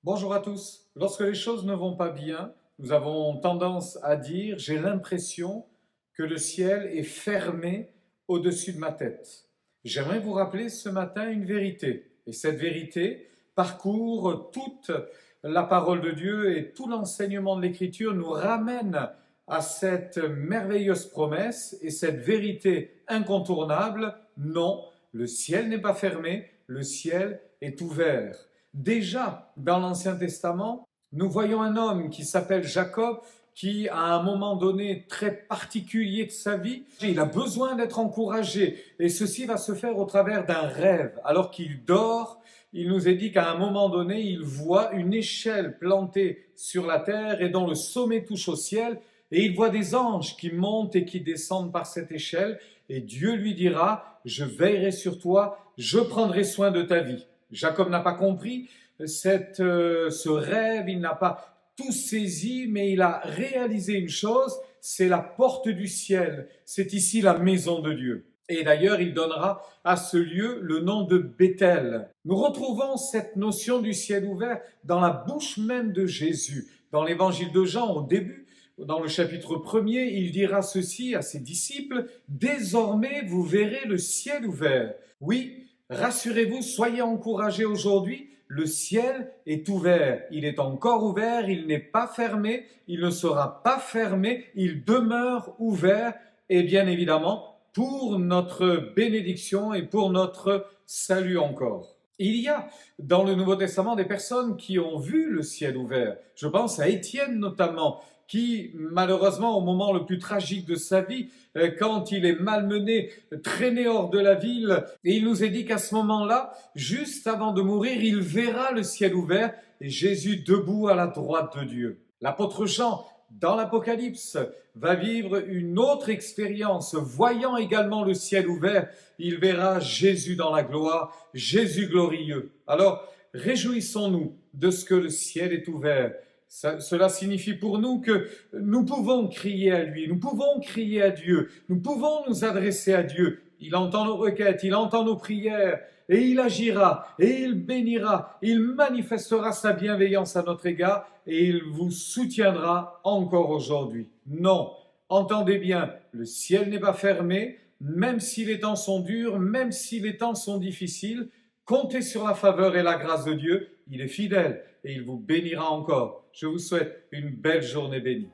Bonjour à tous. Lorsque les choses ne vont pas bien, nous avons tendance à dire « j'ai l'impression que le ciel est fermé au-dessus de ma tête ». J'aimerais vous rappeler ce matin une vérité. Et cette vérité parcourt toute la parole de Dieu et tout l'enseignement de l'Écriture nous ramène à cette merveilleuse promesse et cette vérité incontournable. Non, le ciel n'est pas fermé, le ciel est ouvert. Déjà, dans l'Ancien Testament, nous voyons un homme qui s'appelle Jacob, qui, à un moment donné très particulier de sa vie, il a besoin d'être encouragé. Et ceci va se faire au travers d'un rêve. Alors qu'il dort, il nous est dit qu'à un moment donné, il voit une échelle plantée sur la terre et dont le sommet touche au ciel. Et il voit des anges qui montent et qui descendent par cette échelle. Et Dieu lui dira, je veillerai sur toi, je prendrai soin de ta vie. Jacob n'a pas compris ce rêve, il n'a pas tout saisi, mais il a réalisé une chose, c'est la porte du ciel, c'est ici la maison de Dieu. Et d'ailleurs, il donnera à ce lieu le nom de Béthel. Nous retrouvons cette notion du ciel ouvert dans la bouche même de Jésus. Dans l'évangile de Jean, au début, dans le chapitre 1er, il dira ceci à ses disciples, « Désormais, vous verrez le ciel ouvert. » Oui, rassurez-vous, soyez encouragés aujourd'hui, le ciel est ouvert. Il est encore ouvert, il n'est pas fermé, il ne sera pas fermé, il demeure ouvert et bien évidemment pour notre bénédiction et pour notre salut encore. Il y a dans le Nouveau Testament des personnes qui ont vu le ciel ouvert. Je pense à Étienne notamment, qui malheureusement au moment le plus tragique de sa vie, quand il est malmené, traîné hors de la ville, et il nous est dit qu'à ce moment-là, juste avant de mourir, il verra le ciel ouvert et Jésus debout à la droite de Dieu. L'apôtre Jean, dans l'Apocalypse, va vivre une autre expérience, voyant également le ciel ouvert, il verra Jésus dans la gloire, Jésus glorieux. Alors, réjouissons-nous de ce que le ciel est ouvert. Cela signifie pour nous que nous pouvons crier à lui, nous pouvons crier à Dieu, nous pouvons nous adresser à Dieu. Il entend nos requêtes, il entend nos prières et il agira et il bénira, il manifestera sa bienveillance à notre égard et il vous soutiendra encore aujourd'hui. Non, entendez bien, le ciel n'est pas fermé, même si les temps sont durs, même si les temps sont difficiles, comptez sur la faveur et la grâce de Dieu, il est fidèle et il vous bénira encore. Je vous souhaite une belle journée bénie.